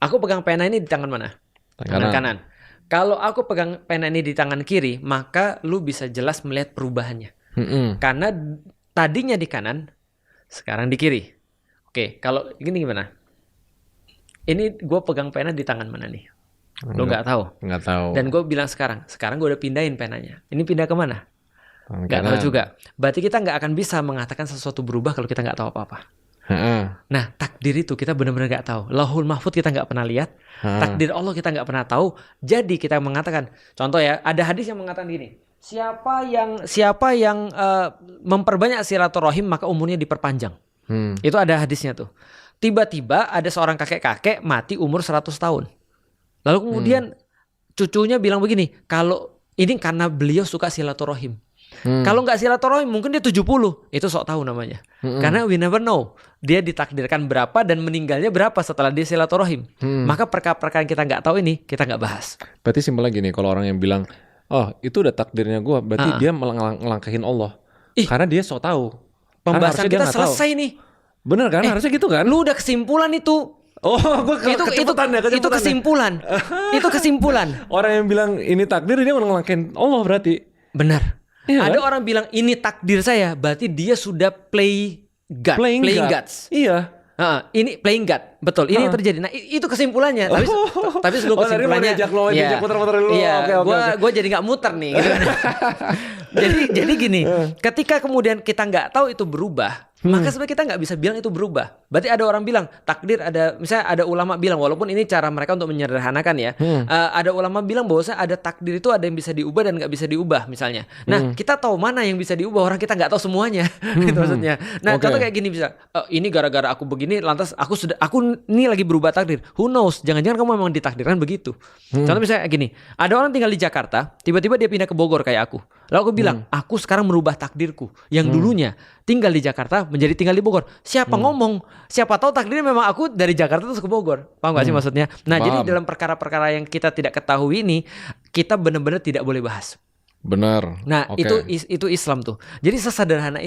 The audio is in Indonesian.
Aku pegang pena ini di tangan mana? Tangan kanan. Kalau aku pegang pena ini di tangan kiri, maka lu bisa jelas melihat perubahannya. Karena tadinya di kanan, sekarang di kiri. Oke, kalau gini gimana? Ini gue pegang pena di tangan mana nih? Lo nggak tahu. Nggak tahu. Dan gue bilang sekarang gue udah pindahin penanya. Ini pindah kemana? Nggak tahu juga. Berarti kita nggak akan bisa mengatakan sesuatu berubah kalau kita nggak tahu apa-apa. Nah, takdir itu kita benar-benar nggak tahu. Lauhul Mahfud kita nggak pernah lihat. Takdir Allah kita nggak pernah tahu. Jadi kita mengatakan, contoh ya, ada hadis yang mengatakan gini. Siapa yang memperbanyak silaturahim maka umurnya diperpanjang. Itu ada hadisnya tuh. Tiba-tiba ada seorang kakek-kakek mati umur 100 tahun. Lalu kemudian cucunya bilang begini, kalau ini karena beliau suka silaturahim. Kalau nggak silaturahim mungkin dia 70. Itu sok tahu namanya. Karena we never know. Dia ditakdirkan berapa dan meninggalnya berapa setelah dia silaturahim. Maka perkara-perkara yang kita nggak tahu ini kita nggak bahas. Berarti simpelnya gini, kalau orang yang bilang, oh itu udah takdirnya gue, berarti dia ngelangkahin Allah. Karena dia sok tahu. Pembahasan kita selesai nih. Bener kan? Harusnya gitu kan? Lu udah kesimpulan itu. Oh, gue itu kesimpulan. Itu kesimpulan. Orang yang bilang ini takdir, dia ngelangkahin Allah berarti. Benar. Iya, ada kan? orang bilang ini takdir saya, berarti dia sudah playing gods. Iya. Ini playing God, betul. Ini terjadi. Nah, itu kesimpulannya. Tapi sebelum kesimpulannya, muter-muter dulu. Iya, gue jadi nggak muter nih. Gitu. jadi gini, ketika kemudian kita nggak tahu itu berubah, maka sebenarnya kita nggak bisa bilang itu berubah. Berarti ada orang bilang takdir, misalnya ada ulama bilang, walaupun ini cara mereka untuk menyederhanakan ya, ada ulama bilang bahwa ada takdir itu ada yang bisa diubah dan nggak bisa diubah misalnya. Nah, kita tahu mana yang bisa diubah, orang kita nggak tahu semuanya. Gitu maksudnya. Nah, contoh kayak gini bisa, ini gara-gara aku begini, lantas aku ini lagi berubah takdir. Who knows? Jangan-jangan kamu memang ditakdirkan begitu. Contoh misalnya gini, ada orang tinggal di Jakarta, tiba-tiba dia pindah ke Bogor kayak aku. Lalu aku bilang, aku sekarang merubah takdirku. Yang dulunya tinggal di Jakarta menjadi tinggal di Bogor. Siapa ngomong? Siapa tahu takdirnya memang aku dari Jakarta terus ke Bogor. Paham gak sih maksudnya? Nah, jadi dalam perkara-perkara yang kita tidak ketahui ini, kita benar-benar tidak boleh bahas. Benar. Nah, itu Islam tuh. Jadi sesederhana itu.